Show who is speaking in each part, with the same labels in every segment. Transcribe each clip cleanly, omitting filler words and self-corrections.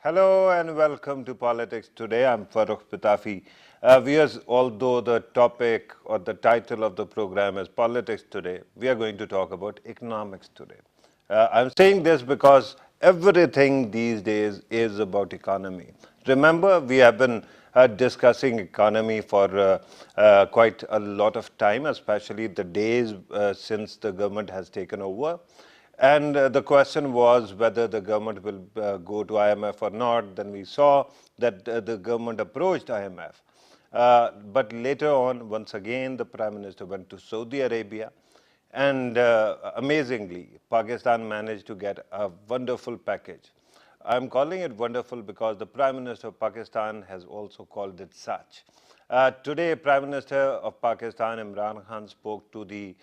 Speaker 1: Hello and welcome to Politics Today. I'm Farooq Pitafi. Viewers, although the topic or the title of the program is Politics Today, we are going to talk about economics today. I'm saying this because everything these days is about economy. Remember, we have been discussing economy for quite a lot of time, especially the days since the government has taken over. And the question was whether the government will go to IMF or not. Then we saw that the government approached IMF. But later on, once again, the Prime Minister went to Saudi Arabia. And amazingly, Pakistan managed to get a wonderful package. I'm calling it wonderful because the Prime Minister of Pakistan has also called it such. Today, Prime Minister of Pakistan, Imran Khan, spoke to the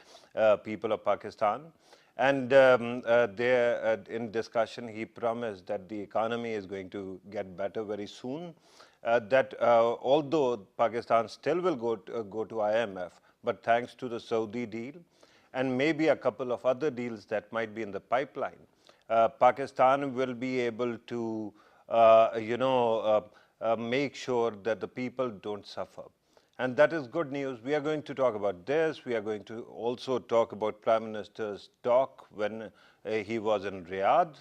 Speaker 1: people of Pakistan. And there, in discussion, he promised that the economy is going to get better very soon. That although Pakistan still will go to IMF, but thanks to the Saudi deal and maybe a couple of other deals that might be in the pipeline, Pakistan will be able to, make sure that the people don't suffer. And that is good news. We are going to talk about this. We are going to also talk about Prime Minister's talk when he was in Riyadh,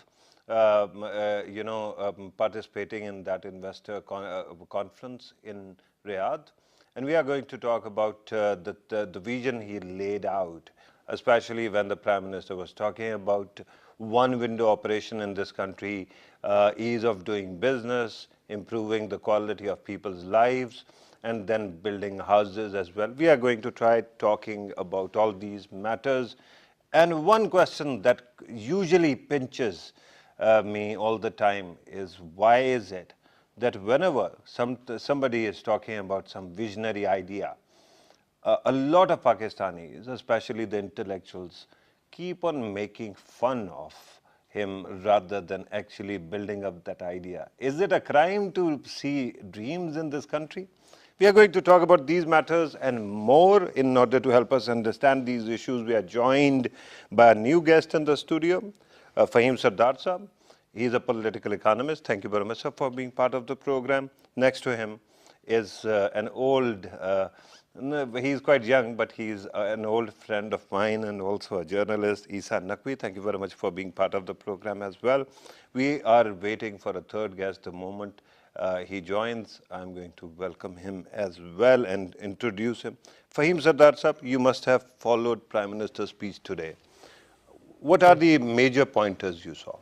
Speaker 1: participating in that investor conference in Riyadh. And we are going to talk about the vision he laid out, especially when the Prime Minister was talking about one window operation in this country, ease of doing business, improving the quality of people's lives, and then building houses as well. We are going to try talking about all these matters. And one question that usually pinches me all the time is why is it that whenever somebody is talking about some visionary idea, a lot of Pakistanis, especially the intellectuals, keep on making fun of him rather than actually building up that idea. Is it a crime to see dreams in this country? We are going to talk about these matters and more. In order to help us understand these issues, we are joined by a new guest in the studio, Faheem Sardar sahab. He is a political economist. Thank you very much, sir, for being part of the program. Next to him is an old, he's quite young, but he's an old friend of mine and also a journalist, Isa Naqvi. Thank you very much for being part of the program as well. We are waiting for a third guest the moment he joins. I'm going to welcome him as well and introduce him. Faheem Sardar sahab, you must have followed Prime Minister's speech today. What are the major pointers you saw?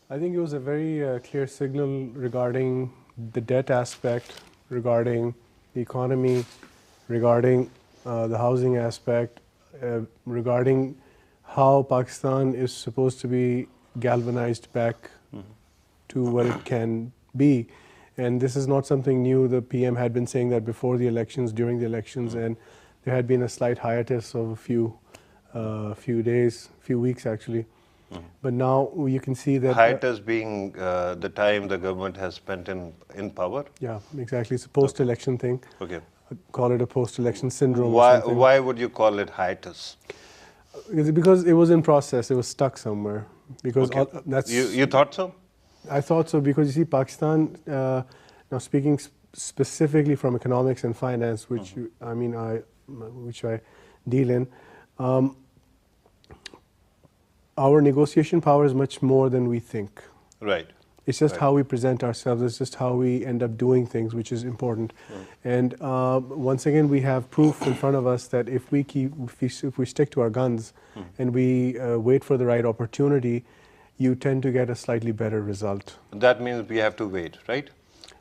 Speaker 2: I think it was a very clear signal regarding the debt aspect, regarding the economy, regarding the housing aspect, regarding how Pakistan is supposed to be galvanized back to what it can be. And this is not something new. The PM had been saying that before the elections, during the elections, and there had been a slight hiatus of a few days, few weeks actually. But now you can see that
Speaker 1: hiatus being the time the government has spent in power.
Speaker 2: Yeah, exactly. It's a post-election thing.
Speaker 1: Okay.
Speaker 2: Call it a post-election syndrome.
Speaker 1: Why would you call it hiatus?
Speaker 2: Because it was in process. It was stuck somewhere. Because
Speaker 1: that's you thought so?
Speaker 2: I thought so because you see, Pakistan. Now speaking specifically from economics and finance, which which I deal in. Our negotiation power is much more than we think.
Speaker 1: Right.
Speaker 2: It's just how we present ourselves. It's just how we end up doing things, which is important. And once again, we have proof in front of us that if we stick to our guns and we wait for the right opportunity, you tend to get a slightly better result.
Speaker 1: That means we have to wait, right?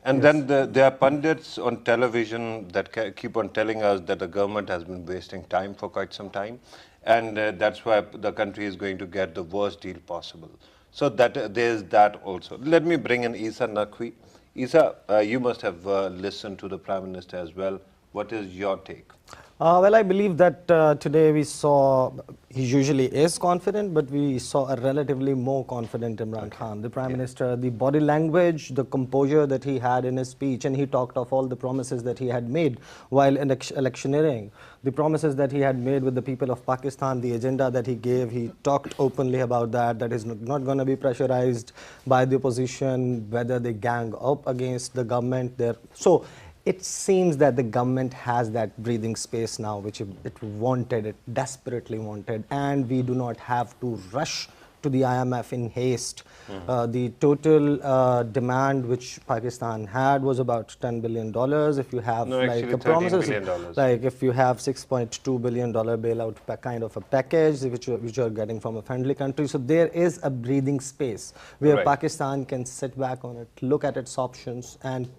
Speaker 1: And then there are pundits on television that keep on telling us that the government has been wasting time for quite some time. And that's why the country is going to get the worst deal possible. So that there's that also. Let me bring in Isa Naqvi. Isa, you must have listened to the Prime Minister as well. What is your take?
Speaker 3: Well, I believe that today we saw, he usually is confident, but we saw a relatively more confident Imran Khan. The Prime Minister, the body language, the composure that he had in his speech, and he talked of all the promises that he had made while electioneering, the promises that he had made with the people of Pakistan, the agenda that he gave, he talked openly about that is not going to be pressurized by the opposition, whether they gang up against the government. So it seems that the government has that breathing space now, which it wanted, it desperately wanted, and we do not have to rush to the IMF in haste. The total demand which Pakistan had was about $10 billion. If you have
Speaker 1: No, actually
Speaker 3: like
Speaker 1: $13
Speaker 3: promises,
Speaker 1: billion.
Speaker 3: like if you have $6.2 billion bailout kind of a package, which you are getting from a friendly country, so there is a breathing space where
Speaker 1: Right.
Speaker 3: Pakistan can sit back on it, look at its options, and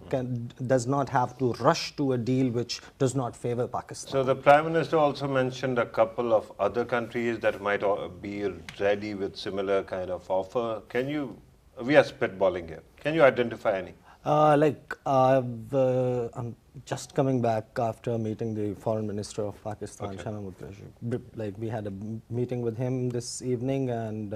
Speaker 3: does not have to rush to a deal which does not favor Pakistan.
Speaker 1: So the Prime Minister also mentioned a couple of other countries that might be ready with similar kind of offer. We are spitballing here. Can you identify any?
Speaker 3: I'm just coming back after meeting the Foreign Minister of Pakistan, Shah Mahmood Qureshi. Like we had a meeting with him this evening, and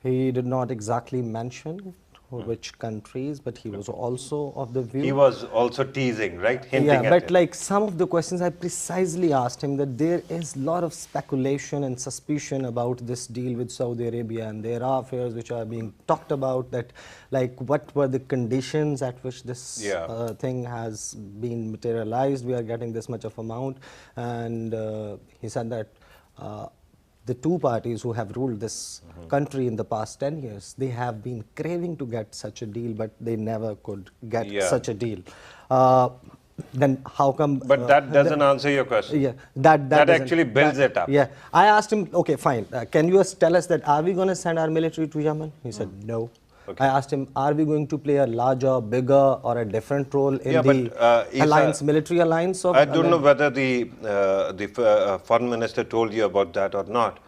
Speaker 3: he did not exactly mention which countries, but he was also of the view.
Speaker 1: He was also teasing, right? Hinting
Speaker 3: Yeah,
Speaker 1: at
Speaker 3: but
Speaker 1: it.
Speaker 3: like some of the questions I precisely asked him that there is a lot of speculation and suspicion about this deal with Saudi Arabia, and there are affairs which are being talked about, that like what were the conditions at which this thing has been materialized, we are getting this much of amount, and he said that the two parties who have ruled this country in the past 10 years, they have been craving to get such a deal, but they never could get such a deal. Then how come...
Speaker 1: But that doesn't answer your question.
Speaker 3: Yeah,
Speaker 1: that actually builds it up.
Speaker 3: Yeah, I asked him, okay, fine, can you tell us that are we going to send our military to Yemen? He said no. I asked him, are we going to play a larger, bigger, or a different role in the alliance, military alliance of...
Speaker 1: I don't know whether the foreign minister told you about that or not.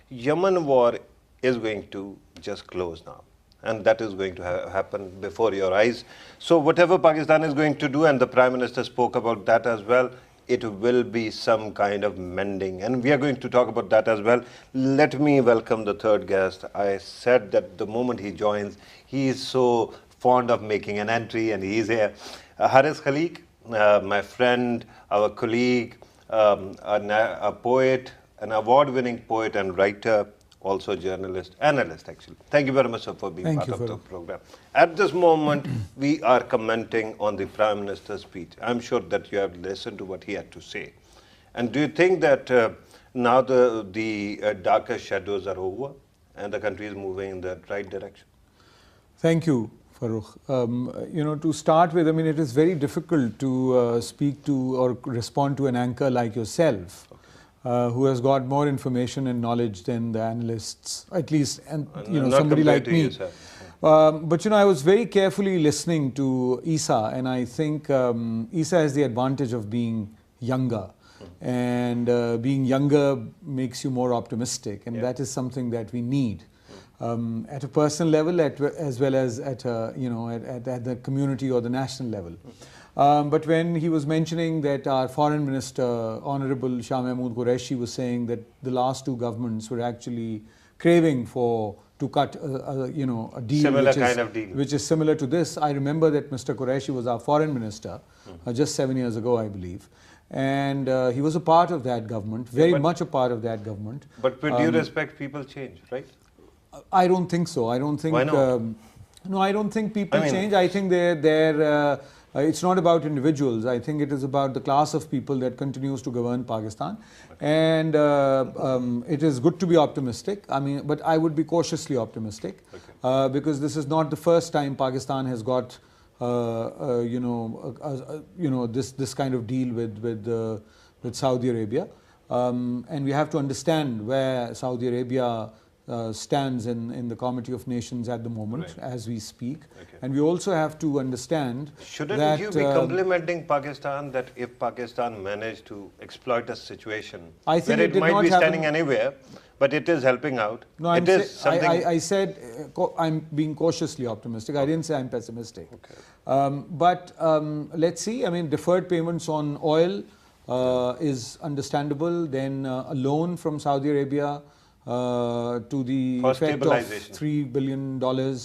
Speaker 1: Yemen war is going to just close now, and that is going to happen before your eyes. So whatever Pakistan is going to do, and the Prime Minister spoke about that as well, it will be some kind of mending, and we are going to talk about that as well. Let me welcome the third guest. I said that the moment he joins, he is so fond of making an entry, and he is here. Haris Khaliq, my friend, our colleague, a poet, an award-winning poet and writer, also journalist, analyst actually. Thank you very much, sir, for being part of the program. At this moment, we are commenting on the Prime Minister's speech. I'm sure that you have listened to what he had to say. And do you think that now the darker shadows are over and the country is moving in the right direction?
Speaker 4: Thank you, Farooq. To start with, I mean, it is very difficult to speak to or respond to an anchor like yourself. Who has got more information and knowledge than the analysts, at least, and somebody like me. But I was very carefully listening to Isa, and I think Isa has the advantage of being younger, and being younger makes you more optimistic, and that is something that we need at a personal level, as well as at at the community or the national level. But when he was mentioning that our Foreign Minister, Honorable Shah Mahmood Qureshi, was saying that the last two governments were actually craving to cut a deal, which is similar to this. I remember that Mr. Qureshi was our Foreign Minister just 7 years ago, I believe. And he was a part of that government, very much a part of that government.
Speaker 1: But with due respect, people change, right?
Speaker 4: I don't think so. I don't think...
Speaker 1: Why not?
Speaker 4: No, I don't think people change. I think they're it's not about individuals. I think it is about the class of people that continues to govern Pakistan. And it is good to be optimistic. I mean, but I would be cautiously optimistic because this is not the first time Pakistan has got this kind of deal with Saudi Arabia. And we have to understand where Saudi Arabia stands in the Committee of Nations at the moment, as we speak. And we also have to understand
Speaker 1: Shouldn't you be complimenting Pakistan that if Pakistan managed to exploit a situation
Speaker 4: where
Speaker 1: it might be standing anywhere, but it is helping out?
Speaker 4: No, I said I'm being cautiously optimistic. I didn't say I'm pessimistic. But let's see. I mean, deferred payments on oil is understandable. Then a loan from Saudi Arabia to the
Speaker 1: For
Speaker 4: effect of
Speaker 1: stabilization.
Speaker 4: $3 billion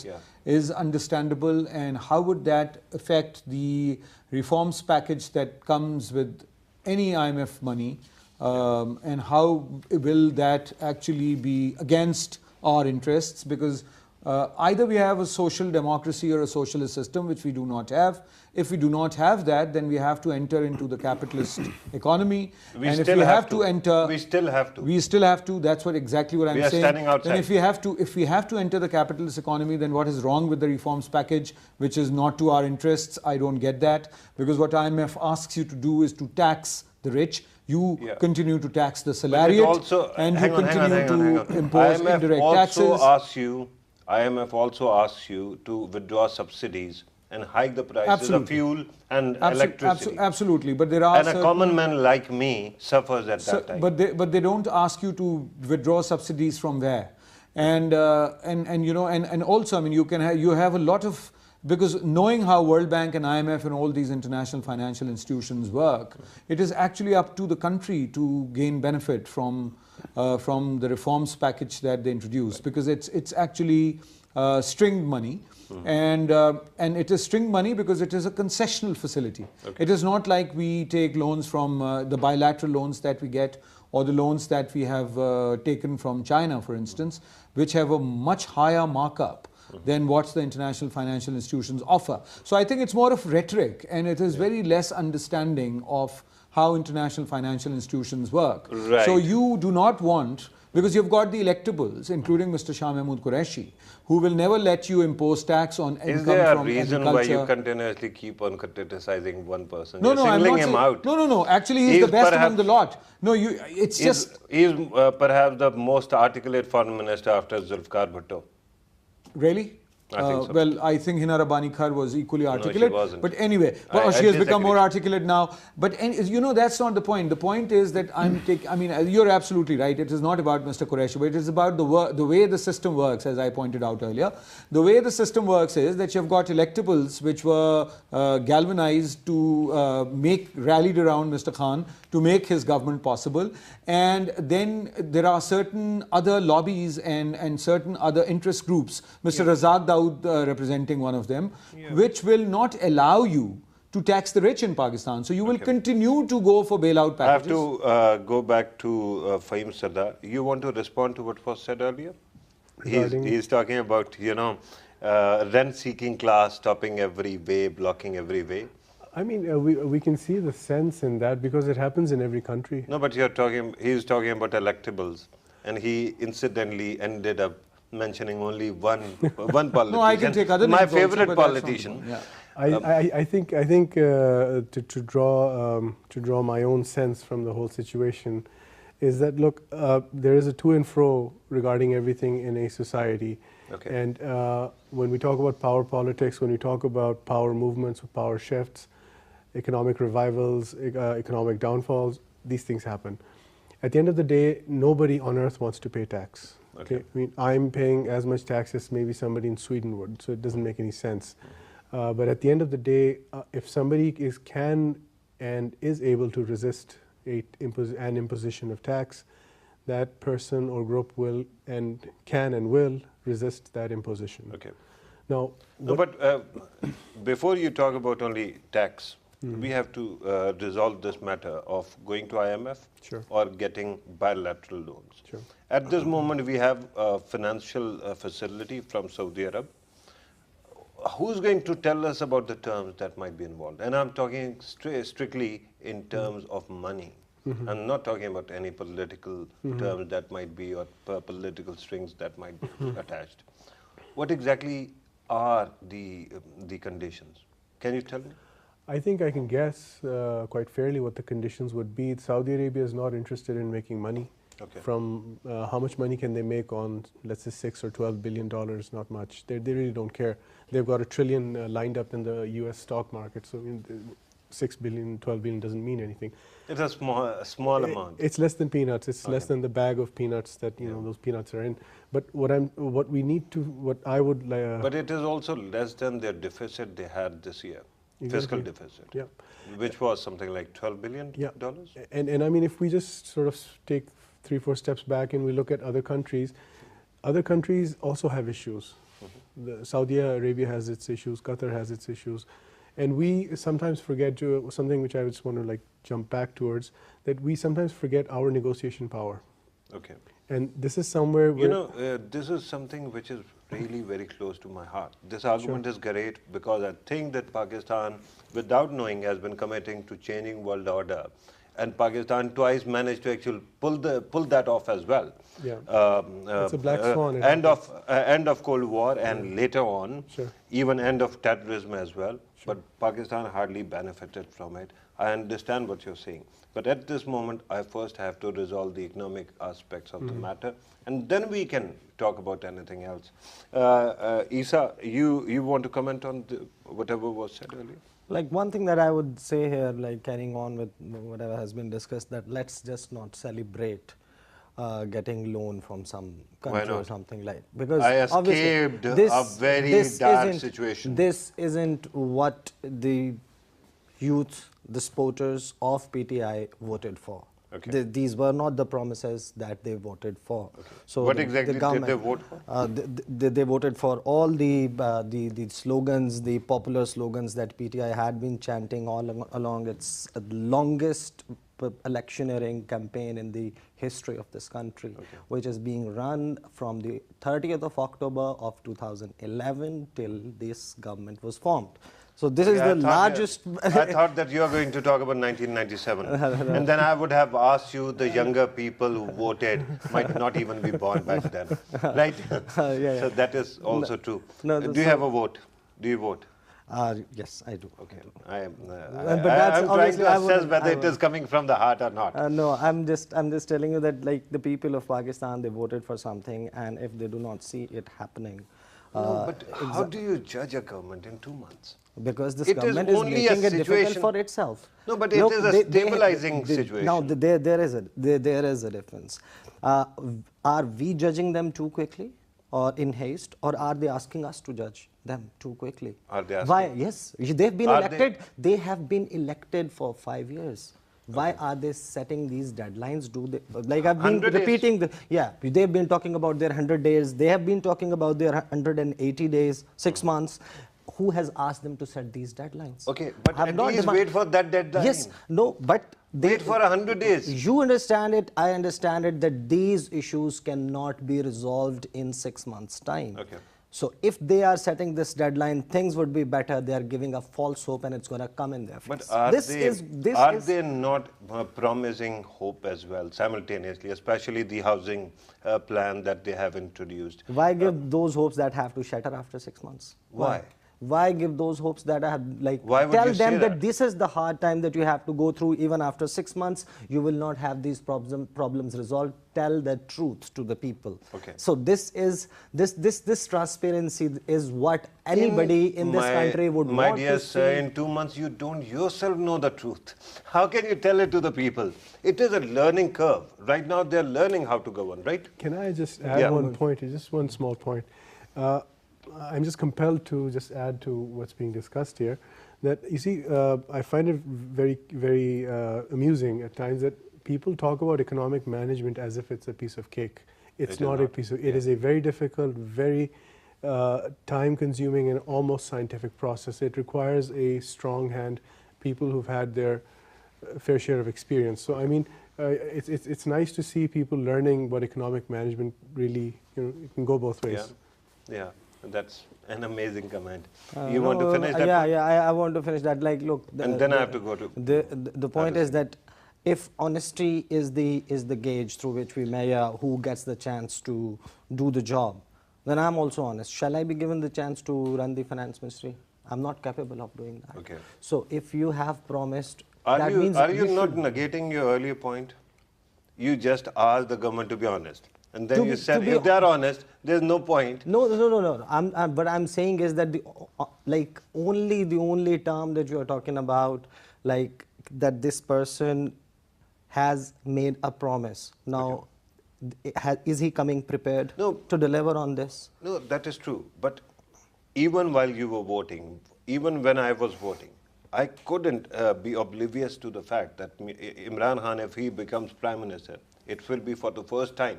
Speaker 1: Yeah.
Speaker 4: is understandable. And how would that affect the reforms package that comes with any IMF money? And how will that actually be against our interests? Because either we have a social democracy or a socialist system, which we do not have. If we do not have that, then we have to enter into the capitalist economy. And if we have to enter,
Speaker 1: we still have to.
Speaker 4: we still have to. That's exactly what I'm
Speaker 1: We are
Speaker 4: saying.
Speaker 1: standing outside.
Speaker 4: Then if we have to enter the capitalist economy, then what is wrong with the reforms package, which is not to our interests? I don't get that, because what IMF asks you to do is to tax the rich. You continue to tax the salariat, and you continue to impose indirect taxes.
Speaker 1: IMF also asks you to withdraw subsidies and hike the prices of fuel and electricity.
Speaker 4: Absolutely, but there are
Speaker 1: and a common man like me suffers at that time.
Speaker 4: But they don't ask you to withdraw subsidies from where, and you know, and also, I mean, you have a lot of, because knowing how World Bank and IMF and all these international financial institutions work, it is actually up to the country to gain benefit from the reforms package that they introduce, because it's actually stringed money. And it is string money because it is a concessional facility. It is not like we take loans from the bilateral loans that we get, or the loans that we have taken from China, for instance, which have a much higher markup than what the international financial institutions offer. So I think it's more of rhetoric, and it is very less understanding of how international financial institutions work.
Speaker 1: Right.
Speaker 4: So you do not want, because you've got the electables, including Mr. Shah Mahmood Qureshi, who will never let you impose tax on income from agriculture.
Speaker 1: Is there a reason why you continuously keep on criticizing one person?
Speaker 4: No,
Speaker 1: You're singling him out.
Speaker 4: No. Actually, he's the best among the lot. No,
Speaker 1: He's perhaps the most articulate foreign minister after Zulfikar Bhutto.
Speaker 4: Really?
Speaker 1: I think so.
Speaker 4: Well, I think Hina Rabbani Kar was equally articulate.
Speaker 1: No, she wasn't.
Speaker 4: But anyway, she has become more articulate now. But you know, that's not the point. The point is that I mean, you're absolutely right. It is not about Mr. Qureshi, but it is about the way the system works, as I pointed out earlier. The way the system works is that you've got electables which were galvanized to rallied around Mr. Khan to make his government possible. And then there are certain other lobbies and certain other interest groups, Mr. Razak Dawood representing one of them, which will not allow you to tax the rich in Pakistan. So you will continue to go for bailout packages.
Speaker 1: I have to go back to Faheem Sardar. You want to respond to what was said earlier? He's talking about, you know, rent-seeking class stopping every way, blocking every way.
Speaker 2: I mean, we can see the sense in that because it happens in every country.
Speaker 1: No, but he's talking about electables, and he incidentally ended up mentioning only one politician.
Speaker 4: No, I can take other names.
Speaker 1: My favorite politician.
Speaker 2: I think to draw my own sense from the whole situation is that, look, there is a to and fro regarding everything in a society.
Speaker 1: Okay.
Speaker 2: And when we talk about power politics, when we talk about power movements, power shifts, economic revivals, economic downfalls, these things happen. At the end of the day, nobody on earth wants to pay tax. Okay. I mean, I'm paying as much tax as maybe somebody in Sweden would, so it doesn't make any sense. But at the end of the day, if somebody can and is able to resist an imposition of tax, that person or group will and can and will resist that imposition.
Speaker 1: Okay.
Speaker 2: Now,
Speaker 1: but before you talk about only tax, we have to resolve this matter of going to IMF or getting bilateral loans.
Speaker 2: Sure.
Speaker 1: At this moment, we have a financial facility from Saudi Arabia. Who's going to tell us about the terms that might be involved? And I'm talking strictly in terms of money. I'm not talking about any political terms that might be, or political strings that might be attached. What exactly are the conditions? Can you tell me?
Speaker 2: I think I can guess quite fairly what the conditions would be. Saudi Arabia is not interested in making money.
Speaker 1: Okay.
Speaker 2: From how much money can they make on, let's say, $6 or $12 billion? Not much. They really don't care. They've got $1 trillion lined up in the U.S. stock market. So $6 billion, $12 billion doesn't mean anything.
Speaker 1: It's a small amount.
Speaker 2: It's less than peanuts. It's less than the bag of peanuts that those peanuts are in. But what I would.
Speaker 1: But it is also less than their deficit they had this year. fiscal
Speaker 2: Exactly.
Speaker 1: deficit,
Speaker 2: Yeah.
Speaker 1: which was something like $12 billion.
Speaker 2: Yeah. And I mean, if we just sort of take 3-4 steps back and we look at other countries also have issues. Saudi Arabia has its issues, Qatar has its issues. And we sometimes forget something which I just want to like jump back towards, that we sometimes forget our negotiation power.
Speaker 1: Okay.
Speaker 2: And this is somewhere where...
Speaker 1: You know, this is something which is really very close to my heart. This argument is great because I think that Pakistan, without knowing, has been committing to changing world order. And Pakistan twice managed to actually pull that off as well.
Speaker 2: Yeah. It's a black swan.
Speaker 1: End of Cold War and later on, even end of terrorism as well. But Pakistan hardly benefited from it. I understand what you're saying. But at this moment, I first have to resolve the economic aspects of the matter, and then we can talk about anything else. Isa, you want to comment on whatever was said earlier?
Speaker 3: Like one thing that I would say here, like carrying on with whatever has been discussed, that let's just not celebrate getting loan from some country or something like, because
Speaker 1: I escaped a very dark situation.
Speaker 3: This isn't what the youth, the supporters of PTI voted for.
Speaker 1: Okay.
Speaker 3: These were not the promises that they voted for.
Speaker 1: Okay.
Speaker 3: So
Speaker 1: what exactly did they vote for?
Speaker 3: They voted for all the slogans, the popular slogans that PTI had been chanting all along its longest electioneering campaign in the history of this country, which is being run from the 30th of October of 2011 till this government was formed. So this is the largest...
Speaker 1: I thought that you are going to talk about 1997. And then I would have asked you, the younger people who voted might not even be born back then. Right? So that is also true.
Speaker 3: No,
Speaker 1: do you have a vote? Do you vote?
Speaker 3: Yes, I do.
Speaker 1: Okay. I'm trying
Speaker 3: that's
Speaker 1: to assess whether it is coming from the heart or not.
Speaker 3: No, I'm just telling you that like the people of Pakistan, they voted for something, and if they do not see it happening...
Speaker 1: No, but how do you judge a government in 2 months?
Speaker 3: Because this government is making it difficult for itself.
Speaker 1: No, but it is a stabilizing situation.
Speaker 3: Now, there is a difference. Are we judging them too quickly or in haste, or are they asking us to judge them too quickly?
Speaker 1: Are they asking?
Speaker 3: Why? Yes, they've been elected. They have been elected for 5 years. Why are they setting these deadlines? Do they, like I've been repeating, they've been talking about their 100 days. They have been talking about their 180 days, 6 months. Who has asked them to set these deadlines?
Speaker 1: Okay, but at least wait for that deadline.
Speaker 3: Yes, no, but...
Speaker 1: wait for 100 days.
Speaker 3: You understand it, I understand it, that these issues cannot be resolved in 6 months' time.
Speaker 1: Okay.
Speaker 3: So if they are setting this deadline, things would be better. They are giving a false hope and it's going to come in their face.
Speaker 1: But are they not promising hope as well simultaneously, especially the housing plan that they have introduced?
Speaker 3: Why give those hopes that have to shatter after 6 months?
Speaker 1: Why?
Speaker 3: Why give those hopes that are like,
Speaker 1: tell
Speaker 3: them that this is the hard time that you have to go through. Even after 6 months, you will not have these problems resolved. Tell the truth to the people.
Speaker 1: Okay.
Speaker 3: So this transparency is what anybody in this country would want to see.
Speaker 1: My dear sir, in 2 months you don't yourself know the truth. How can you tell it to the people? It is a learning curve. Right now they are learning how to govern, right?
Speaker 2: Can I just add one point, just one small point? I'm just compelled to just add to what's being discussed here, that you see, I find it very, very amusing at times that people talk about economic management as if it's a piece of cake. It's not a piece of, it is a very difficult, very time-consuming and almost scientific process. It requires a strong hand, people who've had their fair share of experience. So I mean, it's nice to see people learning what economic management really, it can go both ways.
Speaker 1: Yeah. That's an amazing comment. You want to finish that?
Speaker 3: I want to finish that. Like, look,
Speaker 1: and then I have to go to
Speaker 3: the point is that if honesty is the gauge through which we measure who gets the chance to do the job, then I'm also honest. Shall I be given the chance to run the finance ministry? I'm not capable of doing that.
Speaker 1: Okay.
Speaker 3: So if you have promised,
Speaker 1: are you not negating your earlier point? You just asked the government to be honest. And then you said, if they are honest, there's no point.
Speaker 3: No. What I'm saying is that the only term that you are talking about, like that this person has made a promise. Now, is he coming prepared to deliver on this?
Speaker 1: No, that is true. But even while you were voting, even when I was voting, I couldn't be oblivious to the fact that Imran Khan, if he becomes prime minister, it will be for the first time.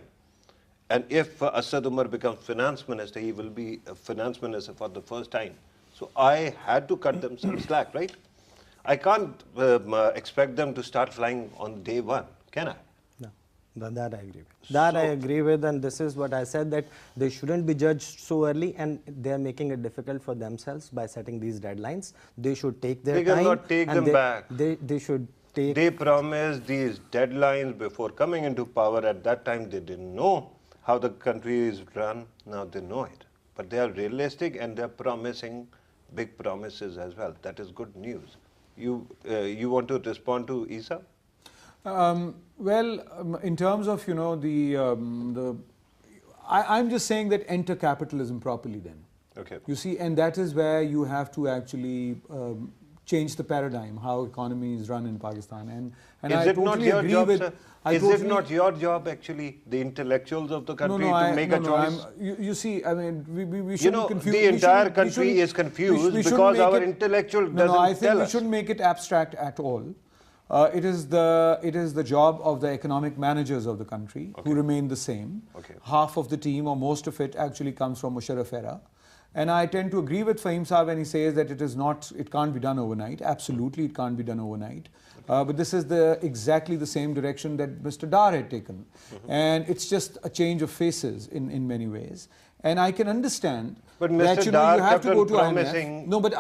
Speaker 1: And if Asad Umar becomes finance minister, he will be a finance minister for the first time. So I had to cut them some slack, right? I can't expect them to start flying on day one, can I?
Speaker 3: No, that I agree with. That I agree with, and this is what I said, that they shouldn't be judged so early, and they're making it difficult for themselves by setting these deadlines. They should take their time.
Speaker 1: They cannot take them back.
Speaker 3: They should take...
Speaker 1: They promised these deadlines before coming into power. At that time, they didn't know how the country is run. Now they know it. But they are realistic, and they're promising big promises as well. That is good news. You want to respond to Isa?
Speaker 4: In terms of, you know, I'm just saying that enter capitalism properly then.
Speaker 1: Okay.
Speaker 4: You see, and that is where you have to actually change the paradigm, how economy is run in Pakistan. And I totally agree with...
Speaker 1: Is it not your job, actually, the intellectuals of the country, to make a choice?
Speaker 4: You see, I mean, we shouldn't confuse...
Speaker 1: The entire country is confused because our intellectual doesn't tell us.
Speaker 4: I think we shouldn't make it abstract at all. It is the job of the economic managers of the country who remain the same.
Speaker 1: Okay.
Speaker 4: Half of the team, or most of it, actually comes from Musharraf era. And I tend to agree with Faheem Saab when he says that it can't be done overnight. Absolutely, it can't be done overnight. But this is exactly the same direction that Mr. Dar had taken. And it's just a change of faces in many ways. And I can understand
Speaker 1: but
Speaker 4: that,
Speaker 1: Mr.
Speaker 4: you know,
Speaker 1: Dar
Speaker 4: you have to go to
Speaker 1: promising,
Speaker 4: IMF. No, but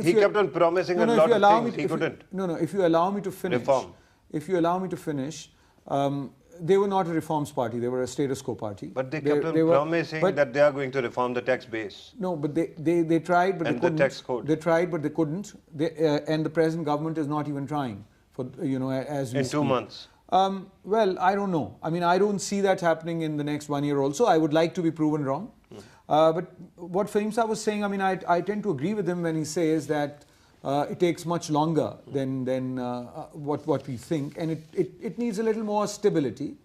Speaker 1: he kept on promising a lot of things he couldn't.
Speaker 4: If you allow me to finish.
Speaker 1: Reform.
Speaker 4: If you allow me to finish, they were not a reforms party, they were a status quo party.
Speaker 1: But they kept on promising that they are going to reform the tax base.
Speaker 4: No, but they tried, but they couldn't.
Speaker 1: And the tax code.
Speaker 4: They tried, but they couldn't. And the present government is not even trying, for, you know, as we
Speaker 1: speak. In 2 months.
Speaker 4: Well, I don't know. I mean, I don't see that happening in the next 1 year also. I would like to be proven wrong. But what Faheem Saab was saying, I mean, I tend to agree with him when he says that it takes much longer than what we think, and it needs a little more stability.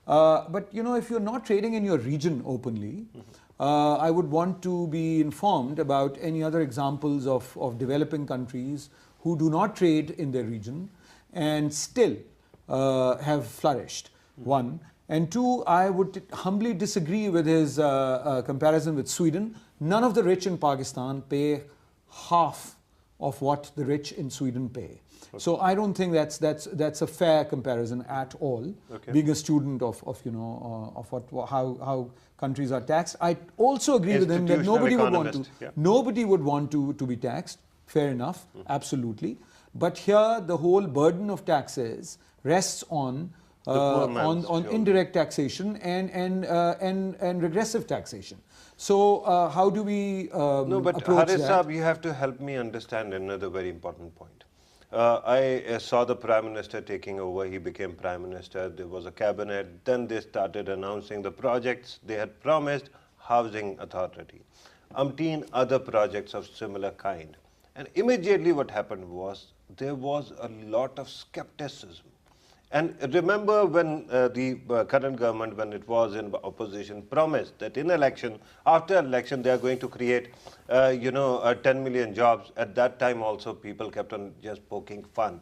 Speaker 4: But you know, if you're not trading in your region openly, I would want to be informed about any other examples of developing countries who do not trade in their region and still have flourished. One. And two, I would humbly disagree with his comparison with Sweden. None of the rich in Pakistan pay half of what the rich in Sweden pay. Okay. So I don't think that's a fair comparison at all. Okay. Being a student of you know of how countries are taxed, I also agree with him that nobody would want to be taxed. Fair enough, absolutely. But here the whole burden of taxes rests on indirect taxation and regressive taxation. So how do we
Speaker 1: No, but Haris Saab, you have to help me understand another very important point. I saw the Prime Minister taking over. He became Prime Minister. There was a cabinet. Then they started announcing the projects they had promised. Housing Authority, umpteen other projects of similar kind. And immediately what happened was there was a lot of skepticism. And remember when the current government, when it was in opposition, promised that in election, after election, they are going to create, 10 million jobs. At that time also, people kept on just poking fun.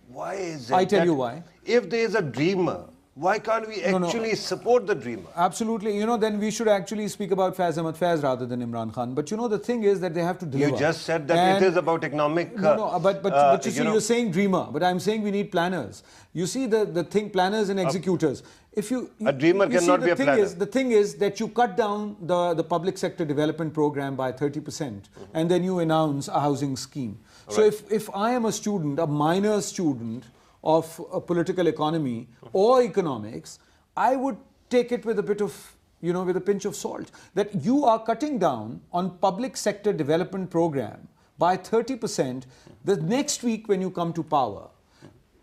Speaker 1: Why is it
Speaker 4: I tell you why.
Speaker 1: If there is a dreamer, why can't we actually support the dreamer?
Speaker 4: Absolutely. You know, then we should actually speak about Faiz Ahmad Faiz rather than Imran Khan. But you know, the thing is that they have to deliver.
Speaker 1: You just said that it is about economic...
Speaker 4: but you see, you're saying dreamer, but I'm saying we need planners. You see the thing, planners and executors.
Speaker 1: A dreamer cannot be a planner.
Speaker 4: The thing is that you cut down the public sector development program by 30% and then you announce a housing scheme. So if I am a student, a minor student, of political economy or economics, I would take it with a bit of, with a pinch of salt. That you are cutting down on public sector development program by 30% the next week when you come to power,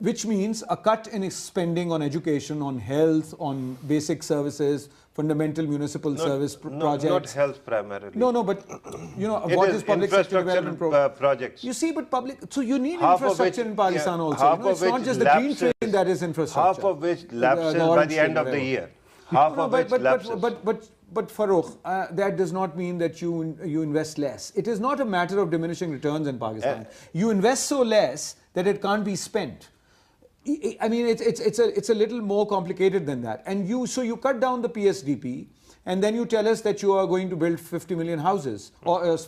Speaker 4: which means a cut in spending on education, on health, on basic services, fundamental municipal service projects.
Speaker 1: Not health primarily.
Speaker 4: No, but what is public sector development
Speaker 1: projects?
Speaker 4: You see, but so you need infrastructure in Pakistan also. It's not just the green train that is infrastructure.
Speaker 1: Half of which lapses by the end of the year. Half of which lapses.
Speaker 4: But Farokh, that does not mean that you invest less. It is not a matter of diminishing returns in Pakistan. You invest so less that it can't be spent. I mean, it's a little more complicated than that. And so you cut down the PSDP, and then you tell us that you are going to build 50 million houses, or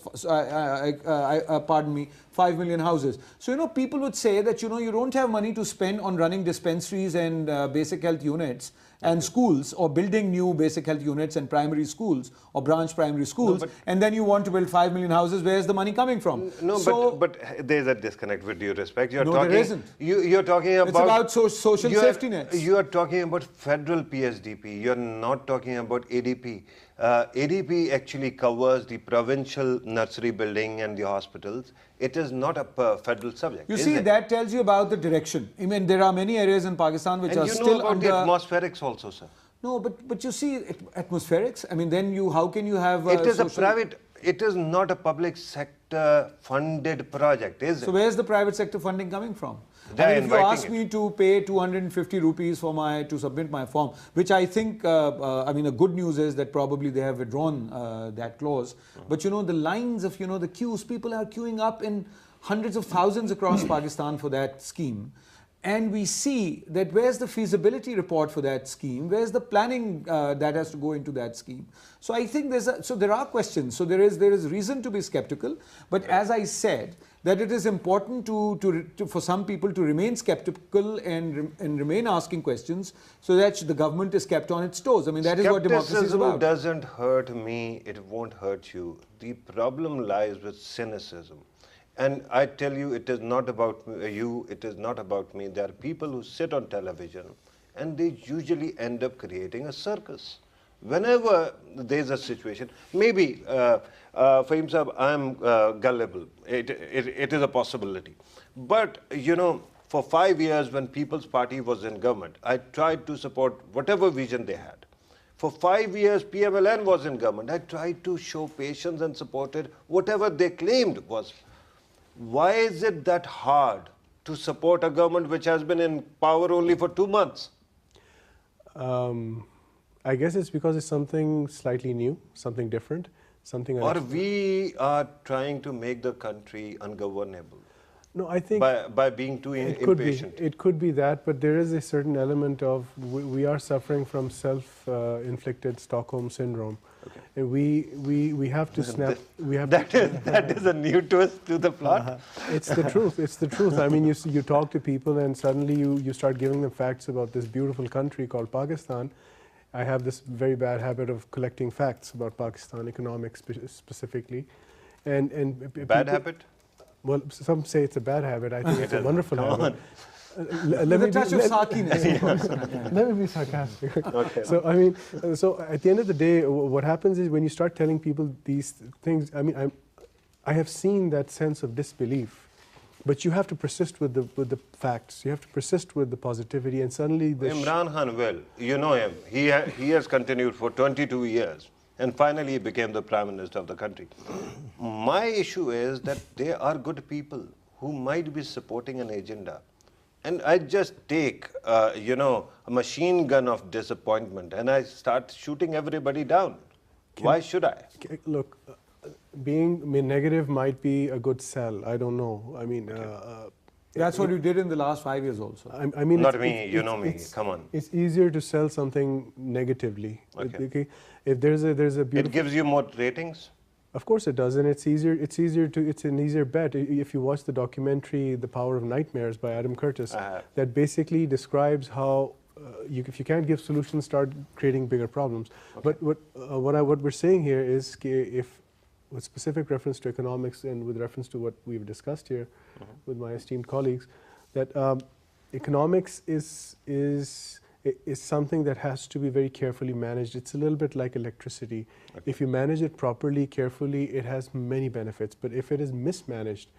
Speaker 4: pardon me, 5 million houses. So, people would say that, you don't have money to spend on running dispensaries and basic health units and schools, or building new basic health units and primary schools or branch primary schools, and then you want to build 5 million houses. Where's the money coming from?
Speaker 1: No, so, but there's a disconnect, with due respect. You're
Speaker 4: there isn't.
Speaker 1: You're talking about...
Speaker 4: It's about social safety nets.
Speaker 1: You are talking about federal PSDP. You're not talking about ADP. ADP actually covers the provincial nursery building and the hospitals. It is not a federal subject.
Speaker 4: You see, that tells you about the direction. I mean, there are many areas in Pakistan which are still
Speaker 1: about
Speaker 4: under...
Speaker 1: the atmospherics also, sir.
Speaker 4: No, but you see, atmospherics, I mean, then how can you have...
Speaker 1: It is a private... It is not a public sector funded project, is it?
Speaker 4: So where's the private sector funding coming from? I mean, if you ask me to pay 250 rupees to submit my form, which I think, I mean, the good news is that probably they have withdrawn that clause. But the lines of, the queues, people are queuing up in hundreds of thousands across Pakistan for that scheme. And we see that where's the feasibility report for that scheme? Where's the planning that has to go into that scheme? So I think there are questions. So there is reason to be skeptical. But as I said, that it is important for some people to remain skeptical and remain asking questions, so that the government is kept on its toes. I mean, that is what democracy is about.
Speaker 1: Skepticism doesn't hurt me. It won't hurt you. The problem lies with cynicism. And I tell you, it is not about you, it is not about me. There are people who sit on television and they usually end up creating a circus. Whenever there's a situation, maybe, Faheem Sahib, I'm gullible. It is a possibility. But, for 5 years when People's Party was in government, I tried to support whatever vision they had. For 5 years, PMLN was in government. I tried to show patience and supported whatever they claimed was. Why is it that hard to support a government which has been in power only for 2 months?
Speaker 2: I guess it's because it's something slightly new, something different, something...
Speaker 1: Or we are trying to make the country ungovernable.
Speaker 2: No, I think...
Speaker 1: By being too impatient.
Speaker 2: It could be that, but there is a certain element of... We are suffering from self-inflicted Stockholm syndrome. Okay. And we have to snap...
Speaker 1: That is a new twist to the plot.
Speaker 2: It's the truth. It's the truth. I mean, you talk to people and suddenly you start giving them facts about this beautiful country called Pakistan. I have this very bad habit of collecting facts about Pakistan, economics specifically.
Speaker 1: Bad habit?
Speaker 2: Well, some say it's a bad habit. I think it's a wonderful habit.
Speaker 4: Let me
Speaker 2: be sarcastic.
Speaker 1: Okay.
Speaker 2: So, I mean, at the end of the day, what happens is when you start telling people these things, I mean, I have seen that sense of disbelief, but you have to persist with the facts. You have to persist with the positivity, and suddenly...
Speaker 1: Imran Khan, well, you know him. He has continued for 22 years. And finally, he became the Prime Minister of the country. My issue is that they are good people who might be supporting an agenda. And I just take, a machine gun of disappointment and I start shooting everybody down. Why should I?
Speaker 2: Look, being negative might be a good sell. I don't know. I mean...
Speaker 4: That's what you did in the last 5 years also.
Speaker 2: I mean,
Speaker 1: not me, you know me, come on.
Speaker 2: It's easier to sell something negatively.
Speaker 1: Okay.
Speaker 2: If there's a beautiful...
Speaker 1: It gives you more ratings?
Speaker 2: Of course it does, and it's an easier bet. If you watch the documentary The Power of Nightmares by Adam Curtis, that basically describes how if you can't give solutions, start creating bigger problems. Okay. But what we're saying here is, if with specific reference to economics and with reference to what we've discussed here with my esteemed colleagues, that economics is something that has to be very carefully managed. It's a little bit like electricity. Okay. If you manage it properly, carefully, it has many benefits. But if it is mismanaged,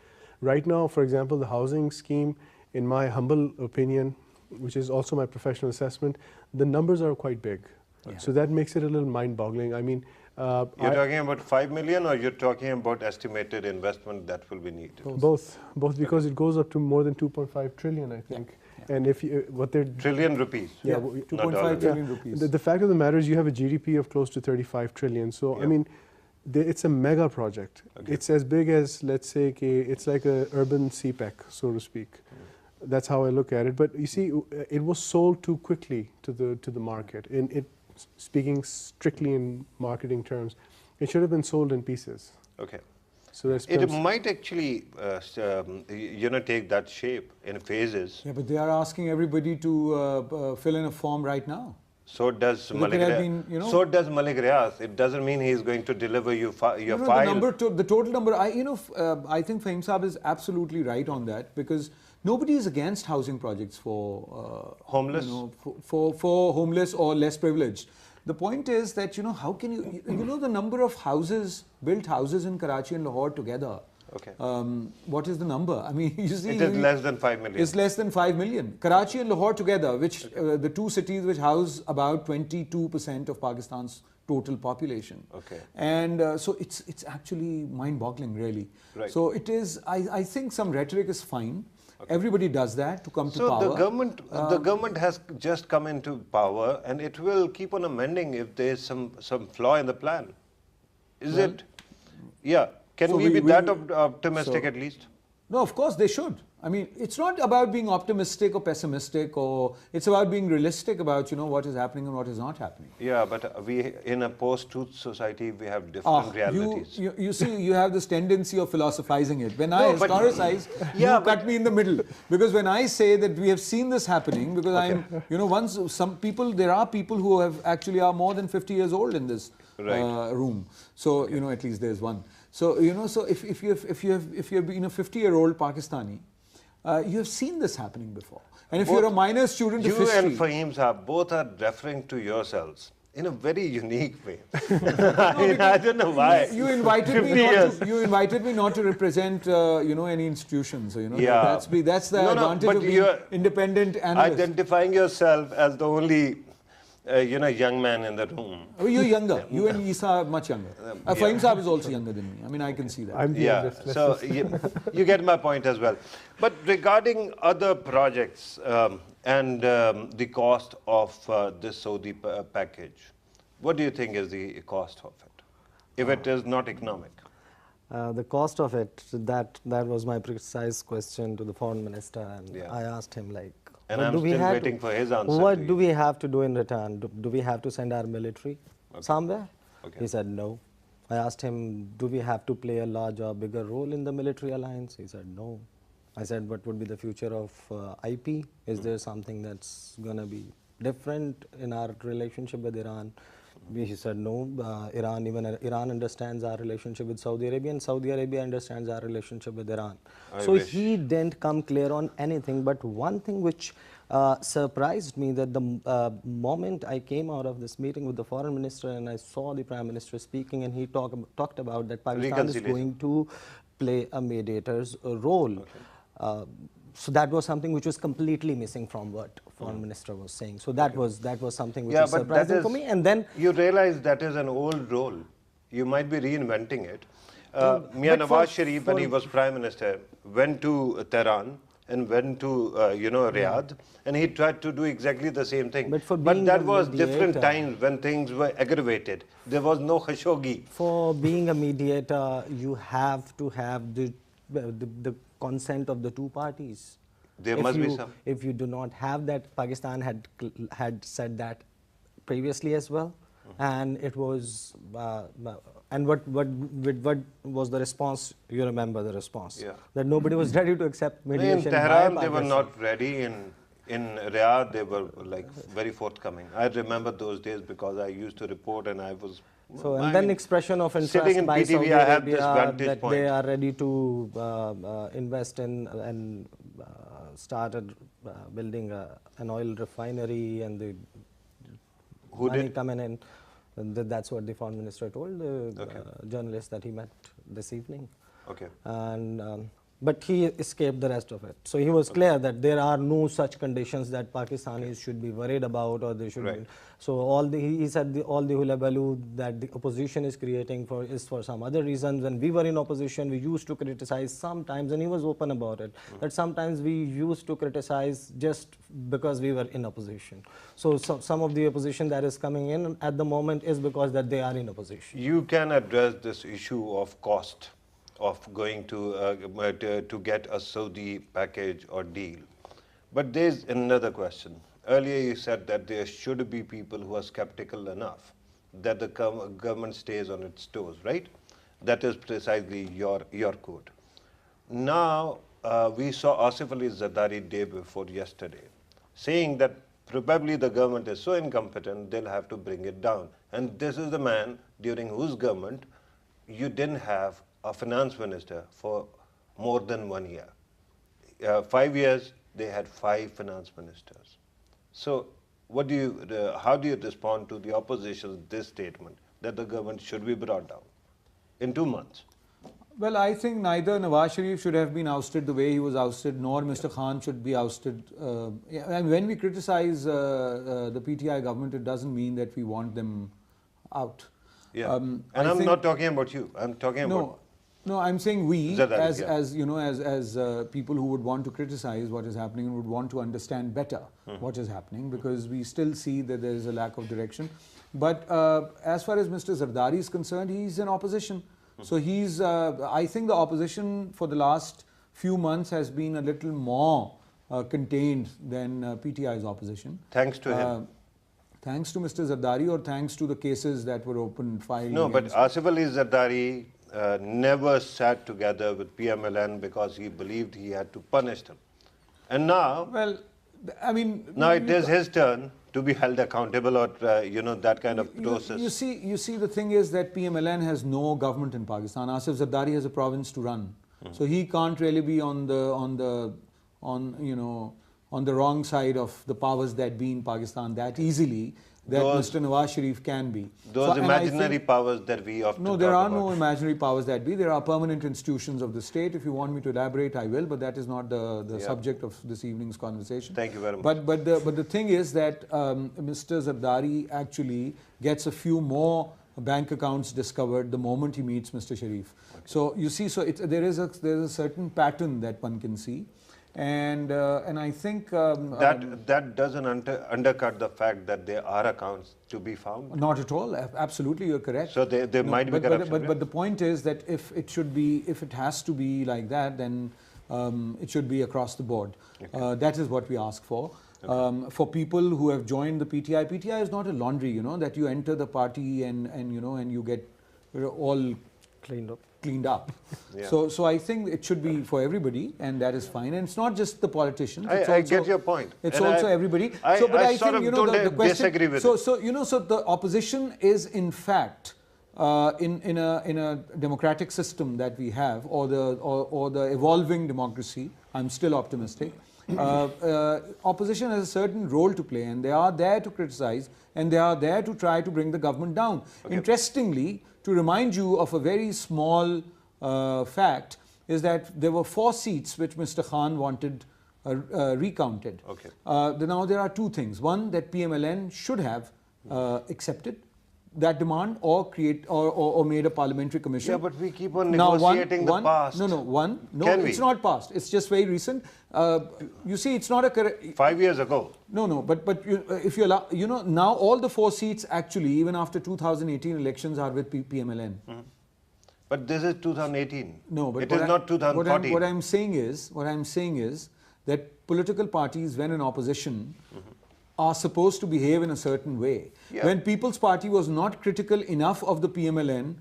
Speaker 2: right now, for example, the housing scheme, in my humble opinion, which is also my professional assessment, the numbers are quite big. Yeah. So that makes it a little mind-boggling. I mean,
Speaker 1: you're talking about 5 million, or you're talking about estimated investment that will be needed?
Speaker 2: Both, because it goes up to more than 2.5 trillion, I think.
Speaker 4: Yeah.
Speaker 2: And if you, what they're
Speaker 1: Trillion rupees.
Speaker 2: Yeah,
Speaker 4: Yeah,
Speaker 2: not
Speaker 4: 2.5
Speaker 1: dollars.
Speaker 4: trillion rupees.
Speaker 2: the fact of the matter is you have a GDP of close to 35 trillion. So, I
Speaker 1: Yeah.
Speaker 2: mean, it's a mega project.
Speaker 1: Okay.
Speaker 2: It's as big as, let's say, it's like a urban CPEC, so to speak. That's how I look at it. But you see, it was sold too quickly to the market. Speaking strictly in marketing terms, it should have been sold in pieces.
Speaker 1: Okay.
Speaker 2: So that's
Speaker 1: It might actually, take that shape in phases.
Speaker 4: Yeah, but they are asking everybody to fill in a form right now.
Speaker 1: So does
Speaker 4: there
Speaker 1: Malik
Speaker 4: could have
Speaker 1: Riaz.
Speaker 4: been, you know-
Speaker 1: So does Malik Riaz. It doesn't mean he is going to deliver your
Speaker 4: You know,
Speaker 1: file.
Speaker 4: the total number, I think Faheem Saab is absolutely right on that, because nobody is against housing projects for
Speaker 1: Homeless?
Speaker 4: for homeless or less privileged. The point is that, how can you the number of built houses in Karachi and Lahore together.
Speaker 1: Okay.
Speaker 4: What is the number? I mean, you see,
Speaker 1: It is less than 5 million.
Speaker 4: it's less than 5 million. Karachi and Lahore together, which the two cities which house about 22% of Pakistan's total population.
Speaker 1: Okay.
Speaker 4: And so it's actually mind-boggling, really.
Speaker 1: Right.
Speaker 4: So it is. I think some rhetoric is fine. Okay. Everybody does that to come to power.
Speaker 1: So the government has just come into power, and it will keep on amending if there is some flaw in the plan. Is it? Yeah. Can
Speaker 4: So
Speaker 1: we be
Speaker 4: we-
Speaker 1: that optimistic
Speaker 4: so-
Speaker 1: at least?
Speaker 4: No, of course they should. I mean, it's not about being optimistic or pessimistic, or it's about being realistic about what is happening and what is not happening.
Speaker 1: Yeah, but we in a post-truth society we have different realities.
Speaker 4: You see, you have this tendency of philosophizing it. When I
Speaker 1: No, but-
Speaker 4: historicize,
Speaker 1: Yeah,
Speaker 4: you cut me in the middle. Because when I say that we have seen this happening, because there are people who are more than 50 years old in this
Speaker 1: Right.
Speaker 4: room. So, at least there's one. So, so if you have been a 50-year-old Pakistani, you have seen this happening before. And if you're a minor student of
Speaker 1: You
Speaker 4: history...
Speaker 1: and Faheem Saab both are referring to yourselves in a very unique way. I don't know why.
Speaker 4: You invited
Speaker 1: 50
Speaker 4: me
Speaker 1: years.
Speaker 4: you invited me not to represent any institution. So
Speaker 1: Yeah.
Speaker 4: that's the
Speaker 1: No,
Speaker 4: advantage
Speaker 1: but
Speaker 4: of being
Speaker 1: you're
Speaker 4: independent analyst.
Speaker 1: Identifying yourself as the only young man in the room.
Speaker 4: Oh, you're younger. You and Isa are much younger. Faheem Saab is also younger than me. I mean, I can see that.
Speaker 2: I'm the
Speaker 1: Yeah,
Speaker 2: youngest.
Speaker 1: so you get my point as well. But regarding other projects and the cost of this Saudi package, what do you think is the cost of it, if it is not economic?
Speaker 3: The cost of it, that was my precise question to the foreign minister, and
Speaker 1: Yeah.
Speaker 3: I asked him
Speaker 1: And
Speaker 3: what
Speaker 1: I'm
Speaker 3: do we
Speaker 1: still
Speaker 3: have
Speaker 1: waiting for his answer.
Speaker 3: What
Speaker 1: to
Speaker 3: do
Speaker 1: you.
Speaker 3: we have to do in return? Do we have to send our military somewhere?
Speaker 1: Okay.
Speaker 3: He said no. I asked him, do we have to play a large or bigger role in the military alliance? He said no. I said, what would be the future of IP? Is there something that's going to be different in our relationship with Iran? He said no. Iran understands our relationship with Saudi Arabia, and Saudi Arabia understands our relationship with Iran.
Speaker 1: I
Speaker 3: So
Speaker 1: wish.
Speaker 3: he didn't come clear on anything. But one thing which surprised me, that the moment I came out of this meeting with the foreign minister and I saw the prime minister speaking, and he talked about that Pakistan is
Speaker 1: Reconciliation.
Speaker 3: going to play a mediator's role. So that was something which was completely missing from what foreign minister was saying. So that was something which was
Speaker 1: but that
Speaker 3: surprising
Speaker 1: is,
Speaker 3: for me. And then
Speaker 1: you realize that is an old role. You might be reinventing it. Mia
Speaker 3: but
Speaker 1: Nawaz
Speaker 3: for-
Speaker 1: Sharif, when he was prime minister, went to Tehran and went to Riyadh, and he tried to do exactly the same thing.
Speaker 3: But for being
Speaker 1: that
Speaker 3: a
Speaker 1: was different
Speaker 3: mediator-
Speaker 1: times when things were aggravated. There was no khashoggi.
Speaker 3: for being a mediator, you have to have the consent of the two parties.
Speaker 1: There
Speaker 3: If
Speaker 1: must be
Speaker 3: you-
Speaker 1: some.
Speaker 3: If you do not have that, Pakistan had said that previously as well, and it was and what was the response? You remember the response?
Speaker 1: Yeah.
Speaker 3: That nobody was ready to accept
Speaker 1: In
Speaker 3: mediation. by
Speaker 1: Tehran, they were
Speaker 3: Pakistan.
Speaker 1: not ready. In Riyadh, they were like very forthcoming. I remember those days because I used to report, and I was.
Speaker 3: So,
Speaker 1: I
Speaker 3: and then
Speaker 1: mean,
Speaker 3: expression of
Speaker 1: sitting
Speaker 3: interest
Speaker 1: in
Speaker 3: by
Speaker 1: PTV,
Speaker 3: Saudi
Speaker 1: I have this
Speaker 3: Arabia
Speaker 1: vantage
Speaker 3: that
Speaker 1: point.
Speaker 3: they are ready to invest in and started building an oil refinery, and the
Speaker 1: Who
Speaker 3: money
Speaker 1: did?
Speaker 3: coming in. And that's what the foreign minister told the
Speaker 1: Okay.
Speaker 3: journalist that he met this evening.
Speaker 1: Okay.
Speaker 3: And but he escaped the rest of it. So he was clear that there are no such conditions that Pakistanis should be worried about, or they should
Speaker 1: Right.
Speaker 3: be. So he said all the hullabaloo that the opposition is creating is for some other reasons. When we were in opposition, we used to criticize sometimes, and he was open about it, that sometimes we used to criticize just because we were in opposition. So some of the opposition that is coming in at the moment is because that they are in opposition.
Speaker 1: You can address this issue of cost of going to get a Saudi package or deal. But there's another question. Earlier you said that there should be people who are skeptical enough that the government stays on its toes, right? That is precisely your quote. Now, we saw Asif Ali Zardari day before yesterday saying that probably the government is so incompetent, they'll have to bring it down. And this is the man during whose government you didn't have a finance minister for more than 1 year. 5 years, they had 5 finance ministers. So how do you respond to the opposition's this statement that the government should be brought down in 2 months?
Speaker 4: Well, I think neither Nawaz Sharif should have been ousted the way he was ousted, nor Mr. Khan should be ousted. And when we criticize the PTI government, it doesn't mean that we want them out.
Speaker 1: Yeah. And I'm not talking about you. I'm talking about...
Speaker 4: No, I'm saying we,
Speaker 1: Zardari,
Speaker 4: as people who would want to criticize what is happening and would want to understand better what is happening, because we still see that there is a lack of direction. But as far as Mr. Zardari is concerned, he's in opposition. So he's, I think the opposition for the last few months has been a little more contained than PTI's opposition.
Speaker 1: Thanks to him.
Speaker 4: Thanks to Mr. Zardari, or thanks to the cases that were filed?
Speaker 1: No, but Asif Ali Zardari never sat together with PMLN because he believed he had to punish them. And now,
Speaker 4: well, I mean,
Speaker 1: now it is his turn to be held accountable, or that kind of process.
Speaker 4: You see, the thing is that PMLN has no government in Pakistan. Asif Zardari has a province to run, so he can't really be on the wrong side of the powers that be in Pakistan that easily that Mr. Nawaz Sharif can be.
Speaker 1: Those imaginary powers that we often
Speaker 4: No, there are no imaginary powers that be. There are permanent institutions of the state. If you want me to elaborate, I will, but that is not the subject of this evening's conversation.
Speaker 1: Thank you very much.
Speaker 4: But the thing is that Mr. Zardari actually gets a few more bank accounts discovered the moment he meets Mr. Sharif. Okay. So you see, there is a certain pattern that one can see. And I think
Speaker 1: that doesn't undercut the fact that there are accounts to be found.
Speaker 4: Not at all. Absolutely, you're correct.
Speaker 1: So there might be corruption.
Speaker 4: But the point is that if it has to be like that, then it should be across the board. Okay. That is what we ask for. Okay. For people who have joined the PTI, PTI is not a laundry. That you enter the party and you get all cleaned up. Yeah. So I think it should be for everybody, and that is fine. And it's not just the politicians.
Speaker 1: I get your point.
Speaker 4: It's also everybody.
Speaker 1: I think the question, disagree with it.
Speaker 4: So the opposition is in fact in a democratic system that we have, or the evolving democracy. I'm still optimistic. Opposition has a certain role to play, and they are there to criticize, and they are there to try to bring the government down. Okay. Interestingly, to remind you of a very small fact, is that there were 4 seats which Mr. Khan wanted recounted. Okay. Now there are 2 things. One, that PMLN should have accepted that demand, or made a parliamentary commission.
Speaker 1: Yeah, but we keep on negotiating the past.
Speaker 4: No, it's not past. It's just very recent. You see, it's not a
Speaker 1: 5 years ago.
Speaker 4: No, but if you allow, now all the 4 seats actually, even after 2018 elections, are with PMLN. Mm-hmm.
Speaker 1: But this is 2018.
Speaker 4: No, but
Speaker 1: it is not 2014.
Speaker 4: What I'm saying is that political parties, when in opposition, are supposed to behave in a certain way. Yeah. When People's Party was not critical enough of the PMLN,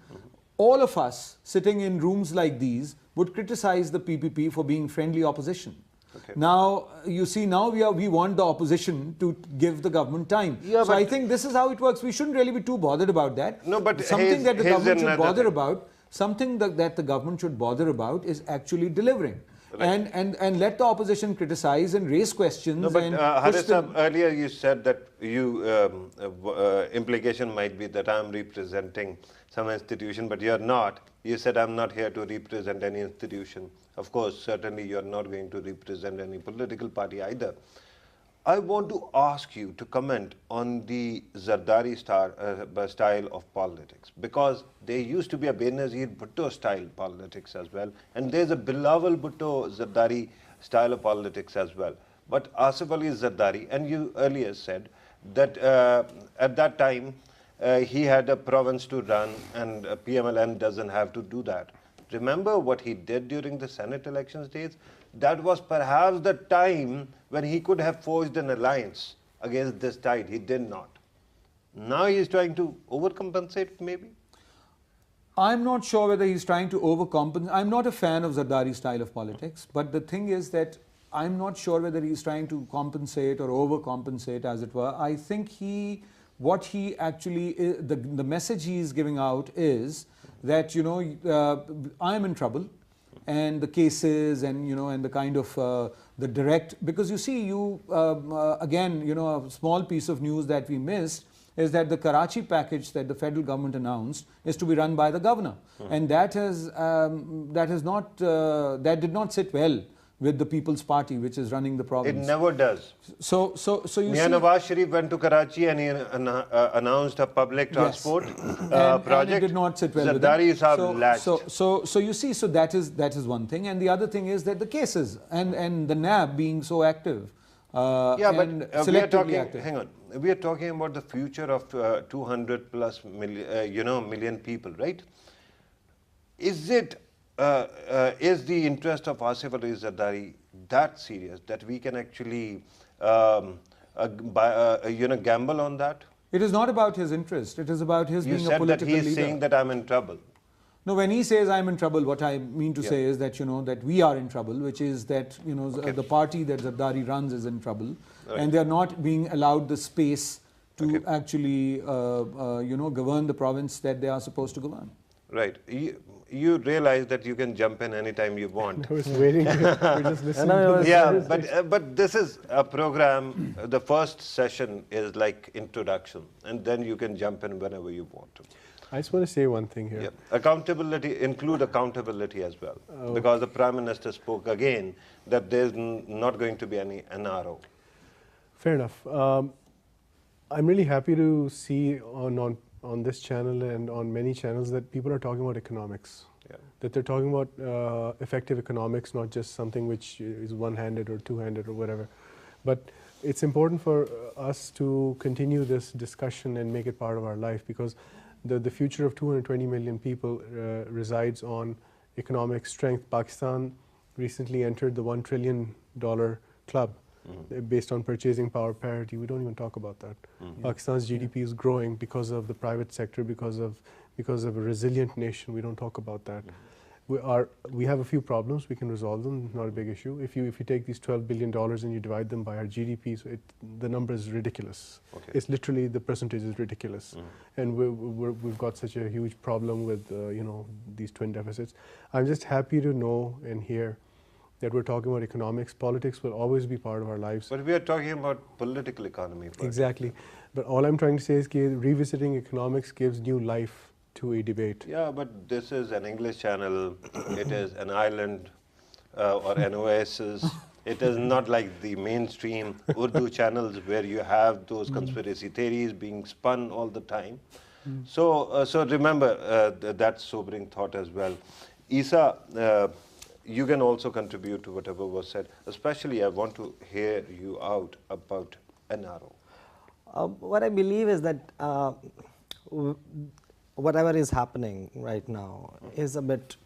Speaker 4: all of us sitting in rooms like these would criticize the PPP for being friendly opposition. Okay. Now, you see, now we want the opposition to give the government time. Yeah, so I think this is how it works. We shouldn't really be too bothered about that.
Speaker 1: No, but
Speaker 4: something that the government should bother about, something that the government should bother about is actually delivering. and let the opposition criticize and raise questions.
Speaker 1: No, but
Speaker 4: and
Speaker 1: Haris Saab, earlier you said that implication might be that I'm representing some institution, but you're not. You said I'm not here to represent any institution. Of course, certainly you're not going to represent any political party either. I want to ask you to comment on the Zardari style of politics, because there used to be a Benazir Bhutto style politics as well, and there's a Bilawal Bhutto Zardari style of politics as well. But Asif Ali Zardari, and you earlier said that at that time he had a province to run, and PMLN doesn't have to do that. Remember what he did during the Senate elections days? That was perhaps the time when he could have forged an alliance against this tide. He did not. Now he is trying to overcompensate, maybe?
Speaker 4: I'm not sure whether he's trying to overcompensate. I'm not a fan of Zardari style of politics, but the thing is that I'm not sure whether he's trying to compensate or overcompensate, as it were. I think what he actually, the message he's giving out is that, I'm in trouble. And the cases and, and the kind of the direct, because you see, again, a small piece of news that we missed is that the Karachi package that the federal government announced is to be run by the governor. And that did not sit well with the People's Party, which is running the province.
Speaker 1: It never does.
Speaker 4: So you
Speaker 1: Mian
Speaker 4: see,
Speaker 1: Nawaz Sharif went to Karachi and he announced a public transport project.
Speaker 4: And it did not sit well with them.
Speaker 1: Zardari Saab latched.
Speaker 4: So you see, so that is one thing, and the other thing is that the cases and the NAB being so active.
Speaker 1: Yeah, but we are talking.
Speaker 4: Active.
Speaker 1: Hang on, we are talking about the future of 200 plus million people, right? Is it? Is the interest of Asif Ali Zardari that serious that we can actually gamble on that?
Speaker 4: It is not about his interest. It is about his being a political leader.
Speaker 1: You said that he is saying that I'm in trouble.
Speaker 4: No, when he says I'm in trouble, what I mean to say is that that we are in trouble, which is that the party that Zardari runs is in trouble, and they are not being allowed the space to actually govern the province that they are supposed to govern.
Speaker 1: Right. You realize that you can jump in anytime you want.
Speaker 2: I was waiting. We're just listening.
Speaker 1: Yeah, but this is a program. The first session is like introduction, and then you can jump in whenever you want to.
Speaker 2: I just want to say one thing here.
Speaker 1: Yeah. Accountability, include accountability as well, because the Prime Minister spoke again that there's not going to be any NRO.
Speaker 2: Fair enough. I'm really happy to see on this channel and on many channels that people are talking about economics.
Speaker 1: Yeah.
Speaker 2: That they're talking about effective economics, not just something which is one-handed or two-handed or whatever. But it's important for us to continue this discussion and make it part of our life, because the future of 220 million people resides on economic strength. Pakistan recently entered the $1 trillion club. Based on purchasing power parity. We don't even talk about that. Pakistan's GDP is growing because of the private sector, because of a resilient nation. We don't talk about that. We have a few problems. We can resolve them. Not a big issue. If you take these $12 billion and you divide them by our GDP, so the number is ridiculous.
Speaker 1: Okay.
Speaker 2: It's literally, the percentage is ridiculous, and we've got such a huge problem with these twin deficits. I'm just happy to know and hear that we're talking about economics. Politics will always be part of our lives.
Speaker 1: But we are talking about political economy first.
Speaker 2: Exactly. But all I'm trying to say is revisiting economics gives new life to a debate.
Speaker 1: Yeah, but this is an English channel. It is an island or an oasis. It is not like the mainstream Urdu channels where you have those conspiracy theories being spun all the time. So remember that sobering thought as well. Isa, you can also contribute to whatever was said. Especially, I want to hear you out about NRO.
Speaker 3: What I believe is that whatever is happening right now is a bit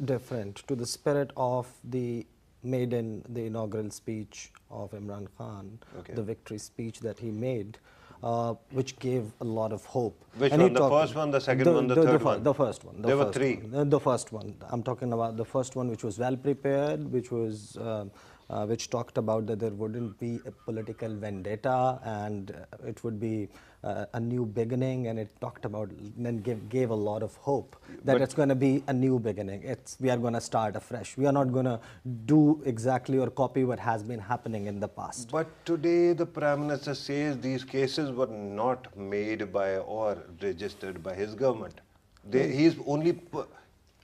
Speaker 3: different to the spirit of the inaugural speech of Imran Khan, the victory speech that he made. Which gave a lot of hope.
Speaker 1: Which one? The first one, the second one, the third one?
Speaker 3: The first one.
Speaker 1: There were three.
Speaker 3: The first one. I'm talking about the first one, which was well prepared, which was which talked about that there wouldn't be a political vendetta and it would be a new beginning, and it talked about, then gave a lot of hope that
Speaker 1: But
Speaker 3: it's going to be a new beginning. We are going to start afresh. We are not going to do exactly or copy what has been happening in the past.
Speaker 1: But today the Prime Minister says these cases were not made by or registered by his government. He's only,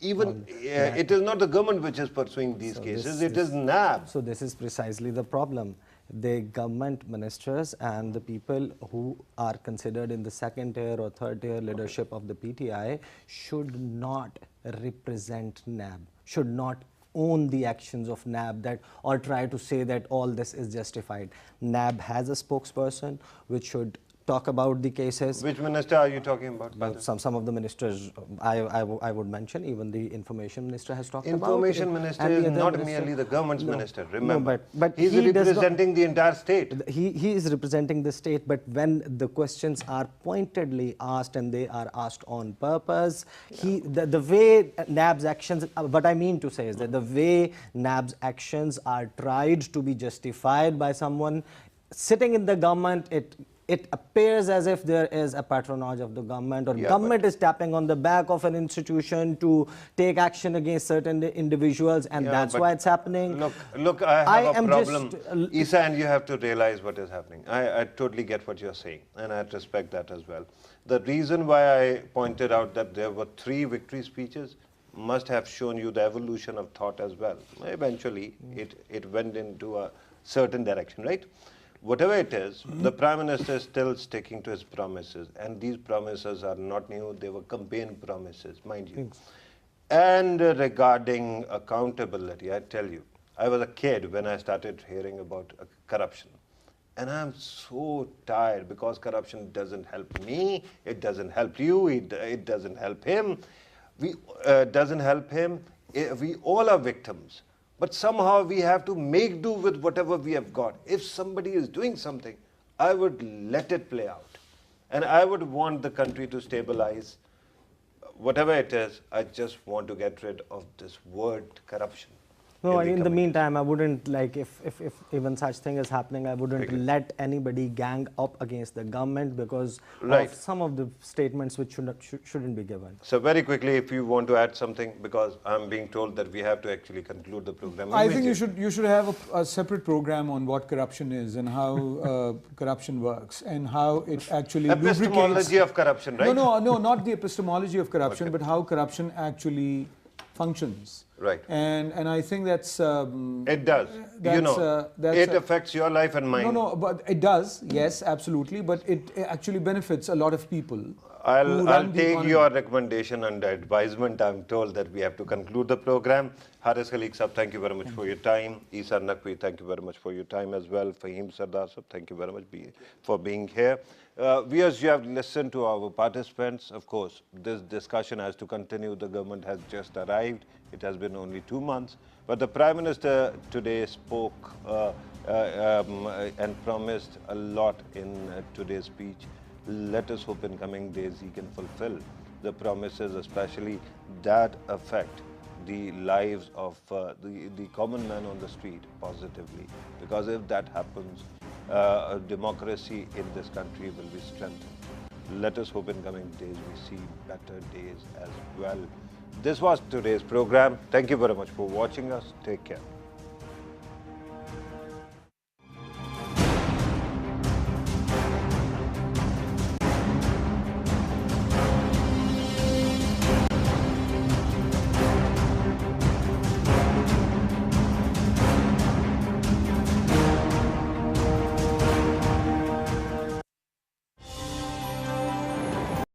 Speaker 1: it is not the government which is pursuing these cases, it is NAB.
Speaker 3: So this is precisely the problem. The government ministers and the people who are considered in the second tier or third tier leadership of the PTI should not represent NAB, should not own the actions of NAB that, or try to say that all this is justified. NAB has a spokesperson which should talk about the cases.
Speaker 1: Which minister are you talking about?
Speaker 3: Some of the ministers I would mention, even the information minister has talked about.
Speaker 1: Information minister is not merely the government's minister, remember.
Speaker 3: But
Speaker 1: he's representing the entire state.
Speaker 3: He is representing the state, but when the questions are pointedly asked and they are asked on purpose, the way NAB's actions, what I mean to say is that the way NAB's actions are tried to be justified by someone sitting in the government, it appears as if there is a patronage of the government, or government is tapping on the back of an institution to take action against certain individuals, and that's why it's happening.
Speaker 1: Look, I have a problem. Isa, and you have to realize what is happening. I totally get what you're saying, and I respect that as well. The reason why I pointed out that there were 3 victory speeches must have shown you the evolution of thought as well. Eventually, it went into a certain direction, right? Whatever it is, the Prime Minister is still sticking to his promises, and these promises are not new, they were campaign promises, mind you. And regarding accountability, I tell you, I was a kid when I started hearing about corruption. And I'm so tired because corruption doesn't help me, it doesn't help you, it doesn't help him. Doesn't help him. We all are victims. But somehow we have to make do with whatever we have got. If somebody is doing something, I would let it play out. And I would want the country to stabilize. Whatever it is, I just want to get rid of this word corruption.
Speaker 3: No, in the meantime, I wouldn't, like, if even such thing is happening, I wouldn't let anybody gang up against the government because of some of the statements which shouldn't be given.
Speaker 1: So very quickly, if you want to add something, because I'm being told that we have to actually conclude the program.
Speaker 4: I think you should have a separate program on what corruption is and how corruption works and how it actually
Speaker 1: epistemology of corruption, right?
Speaker 4: No, not the epistemology of corruption, but how corruption actually functions.
Speaker 1: Right.
Speaker 4: And I think that's...
Speaker 1: it does. It affects your life and mine.
Speaker 4: No, but it does, yes, absolutely. But it actually benefits a lot of people.
Speaker 1: I'll take your recommendation under advisement. I'm told that we have to conclude the program. Haris Khaliq Sahab, thank you very much for your time. Isa Naqvi, thank you very much for your time as well. Faheem Sardar Sahab, thank you very much for being here. Viewers, you have listened to our participants. Of course, this discussion has to continue. The government has just arrived. It has been only 2 months. But the Prime Minister today spoke and promised a lot in today's speech. Let us hope in coming days he can fulfill the promises, especially that affect the lives of the common man on the street positively. Because if that happens, democracy in this country will be strengthened. Let us hope in coming days we see better days as well. This was today's program. Thank you very much for watching us. Take care.